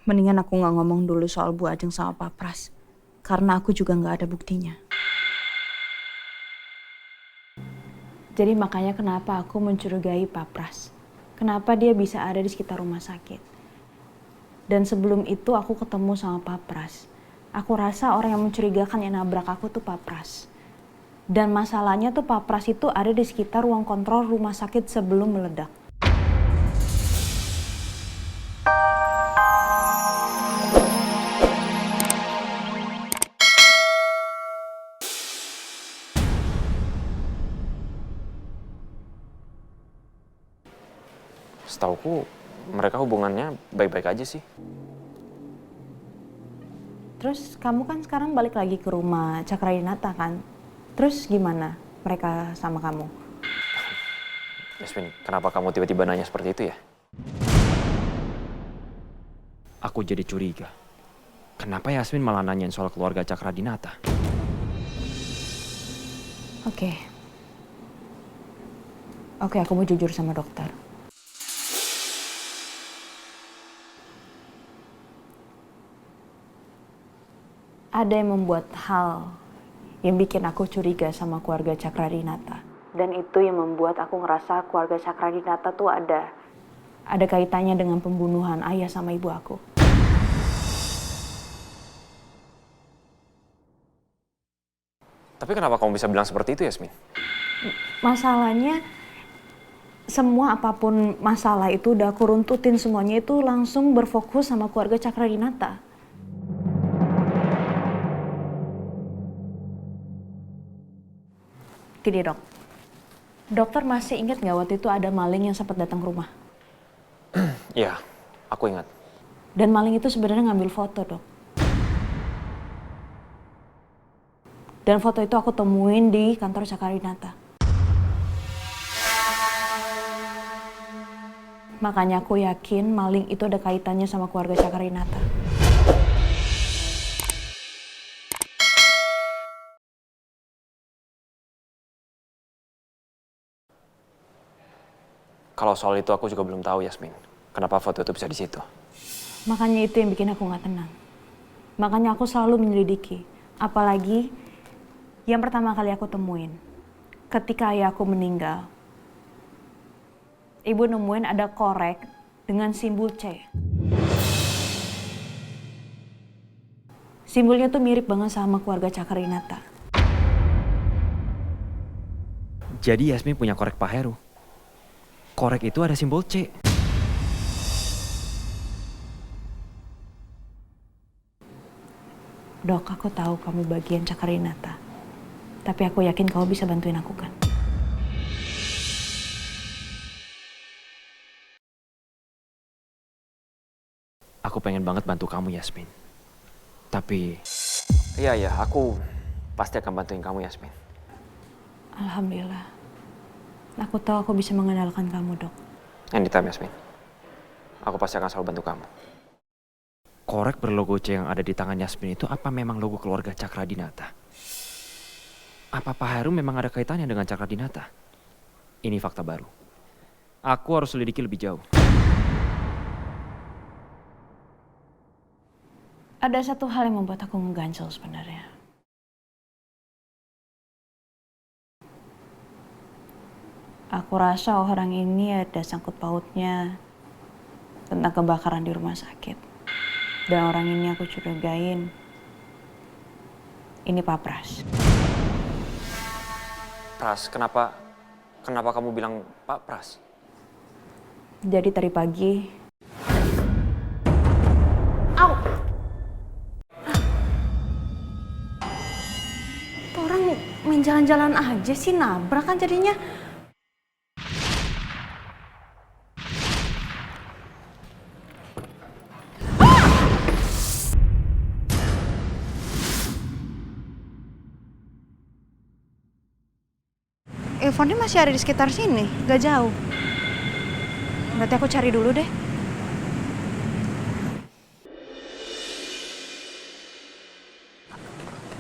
Mendingan aku nggak ngomong dulu soal Bu Ajeng sama Pak Pras. Karena aku juga nggak ada buktinya. Jadi makanya kenapa aku mencurigai Pak Pras. Kenapa dia bisa ada di sekitar rumah sakit. Dan sebelum itu aku ketemu sama Pak Pras. Aku rasa orang yang mencurigakan yang nabrak aku tuh Pak Pras. Dan masalahnya tuh Pak Pras itu ada di sekitar ruang kontrol rumah sakit sebelum meledak. Setauku mereka hubungannya baik-baik aja sih. Terus kamu kan sekarang balik lagi ke rumah Cakradinata kan? Terus gimana mereka sama kamu? Yasmin, kenapa kamu tiba-tiba nanya seperti itu ya? Aku jadi curiga. Kenapa Yasmin malah nanyain soal keluarga Cakradinata? Oke, aku mau jujur sama dokter. Ada yang membuat hal yang bikin aku curiga sama keluarga Cakradinata. Dan itu yang membuat aku ngerasa keluarga Cakradinata tuh ada kaitannya dengan pembunuhan ayah sama ibu aku. Tapi kenapa kamu bisa bilang seperti itu, Yasmin? Masalahnya, semua apapun masalah itu udah aku runtutin semuanya itu langsung berfokus sama keluarga Cakradinata. Gini dok, dokter masih ingat nggak waktu itu ada maling yang sempat datang ke rumah? Iya, aku ingat. Dan maling itu sebenarnya ngambil foto dok. Dan foto itu aku temuin di kantor Cakradinata. Makanya aku yakin maling itu ada kaitannya sama keluarga Cakradinata. Kalau soal itu aku juga belum tahu, Yasmin. Kenapa foto itu bisa di situ? Makanya itu yang bikin aku nggak tenang. Makanya aku selalu menyelidiki. Apalagi yang pertama kali aku temuin. Ketika ayah aku meninggal, ibu nemuin ada korek dengan simbol C. Simbolnya tuh mirip banget sama keluarga Cakradinata. Jadi Yasmin punya korek Pak Heru. Korek itu ada simbol C. Dok, aku tahu kamu bagian Cakradinata. Tapi aku yakin kamu bisa bantuin aku kan? Aku pengen banget bantu kamu, Yasmin. Tapi... Iya, aku pasti akan bantuin kamu, Yasmin. Alhamdulillah. Aku tahu aku bisa mengandalkan kamu, dok. Anytime, Yasmin. Aku pasti akan selalu bantu kamu. Korek berlogo C yang ada di tangan Yasmin itu apa memang logo keluarga Cakradinata? Apa Pak Heru memang ada kaitannya dengan Cakradinata? Ini fakta baru. Aku harus selidiki lebih jauh. Ada satu hal yang membuat aku mengganjal sebenarnya. Aku rasa orang ini ada sangkut pautnya tentang kebakaran di rumah sakit. Dan orang ini aku curigain, ini Pak Pras. Pras, kenapa kamu bilang Pak Pras? Jadi tadi pagi... Au! Tuh orang main jalan-jalan aja sih, nabrak kan jadinya. Earphone-nya masih ada di sekitar sini, gak jauh. Berarti aku cari dulu deh.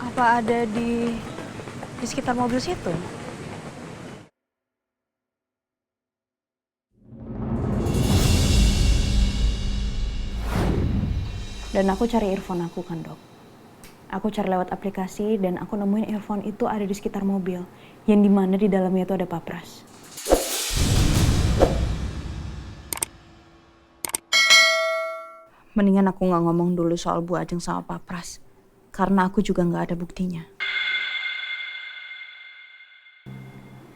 Apa ada di sekitar mobil situ? Dan aku cari earphone aku kan dok. Aku cari lewat aplikasi dan aku nemuin earphone itu ada di sekitar mobil. Yang dimana di dalamnya itu ada papras. Mendingan aku nggak ngomong dulu soal Bu Ajeng sama papras. Karena aku juga nggak ada buktinya.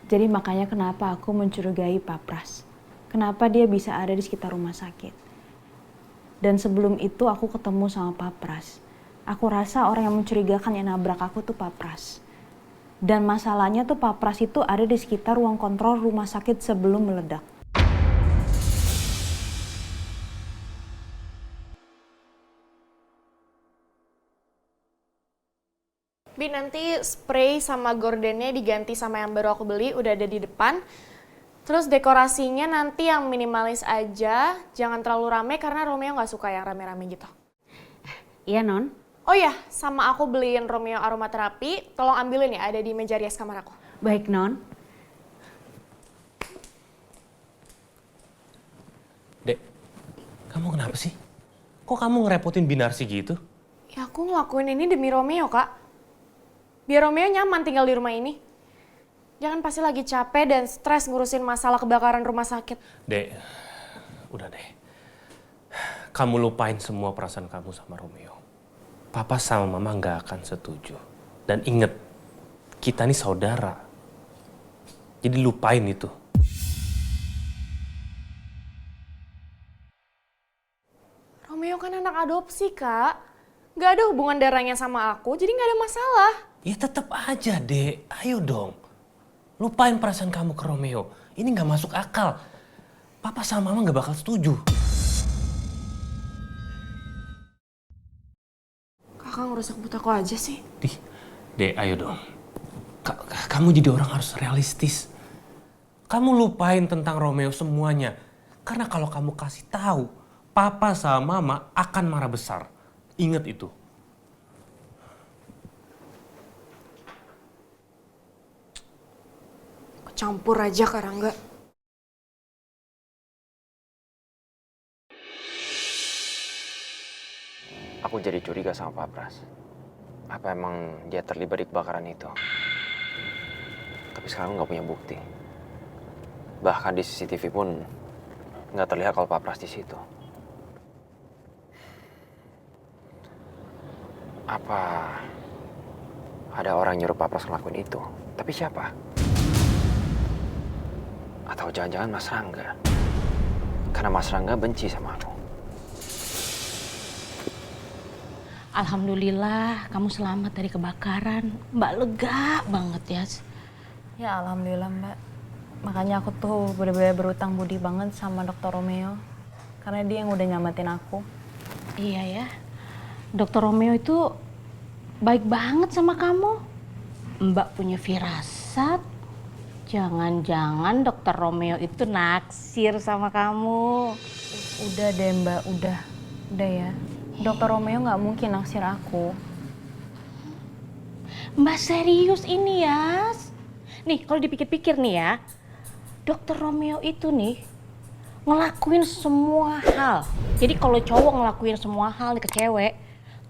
Jadi makanya kenapa aku mencurigai papras. Kenapa dia bisa ada di sekitar rumah sakit. Dan sebelum itu aku ketemu sama papras. Aku rasa orang yang mencurigakan yang nabrak aku tuh papras. Dan masalahnya tuh papras itu ada di sekitar ruang kontrol rumah sakit sebelum meledak. Bi, nanti spray sama gordennya diganti sama yang baru aku beli, udah ada di depan. Terus dekorasinya nanti yang minimalis aja, jangan terlalu rame karena Romeo nggak suka yang rame-rame gitu. Iya, Non. Oh iya, sama aku beliin Romeo aromaterapi, tolong ambilin ya, ada di meja rias kamar aku. Baik, Non. Dek, kamu kenapa sih? Kok kamu ngerepotin Binarsi gitu? Ya aku ngelakuin ini demi Romeo, Kak. Biar Romeo nyaman tinggal di rumah ini. Jangan pasti lagi capek dan stres ngurusin masalah kebakaran rumah sakit. Dek, udah deh. Kamu lupain semua perasaan kamu sama Romeo. Papa sama Mama nggak akan setuju. Dan inget, kita nih saudara. Jadi lupain itu. Romeo kan anak adopsi, Kak. Gak ada hubungan darahnya sama aku, jadi gak ada masalah. Ya tetap aja, Dek. Ayo dong. Lupain perasaan kamu ke Romeo. Ini nggak masuk akal. Papa sama Mama nggak bakal setuju. Kakak ngerusak buat aku aja sih. Dek, ayo dong. Kamu jadi orang harus realistis. Kamu lupain tentang Romeo semuanya. Karena kalau kamu kasih tahu, Papa sama Mama akan marah besar. Ingat itu. Campur aja Karangga. Aku jadi curiga sama Pak Pras. Apa emang dia terlibat di kebakaran itu? Tapi sekarang nggak punya bukti. Bahkan di CCTV pun nggak terlihat kalau Pak Pras di situ. Apa ada orang nyuruh Pak Pras ngelakuin itu? Tapi siapa? Atau jangan-jangan Mas Rangga? Karena Mas Rangga benci sama aku. Alhamdulillah kamu selamat dari kebakaran. Mbak lega banget ya. Ya alhamdulillah mbak. Makanya aku tuh bener-bener berutang budi banget sama Dokter Romeo. Karena dia yang udah nyamatin aku. Iya ya. Dokter Romeo itu baik banget sama kamu. Mbak punya firasat. Jangan-jangan Dokter Romeo itu naksir sama kamu. Udah deh mbak, udah ya. Dokter Romeo nggak mungkin naksir aku. Mbak serius ini ya. Nih kalau dipikir-pikir nih ya. Dokter Romeo itu nih ngelakuin semua hal. Jadi kalau cowok ngelakuin semua hal nih ke cewek,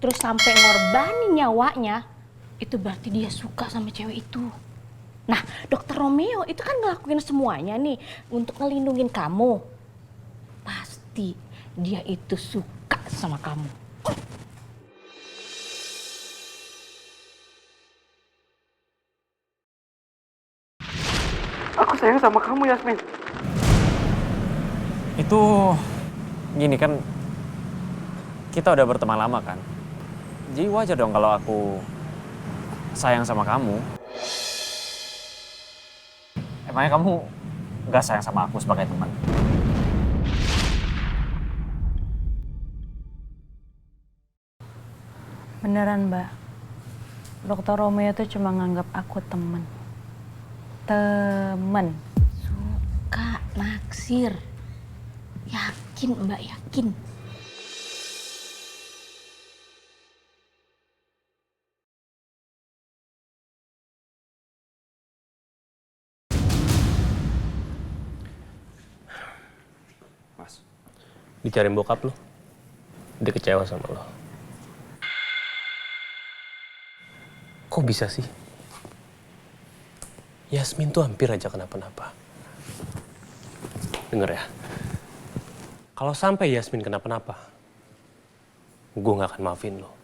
terus sampai ngorbanin nyawanya, itu berarti dia suka sama cewek itu. Nah, Dokter Romeo itu kan ngelakuin semuanya nih untuk ngelindungin kamu. Pasti dia itu suka sama kamu. Aku sayang sama kamu, Yasmin. Itu gini kan, kita udah berteman lama kan. Jadi wajar dong kalau aku sayang sama kamu. Emangnya kamu nggak sayang sama aku sebagai teman? Beneran mbak. Dokter Romeo tuh cuma nganggap aku temen. Temen. Suka, naksir. Yakin Mbak, yakin. Mas, Dicariin bokap lo. Dia kecewa sama lo. Kok bisa sih? Yasmin tuh hampir aja kenapa-napa. Dengar ya, kalau sampai Yasmin kenapa-napa, gue gak akan maafin lo.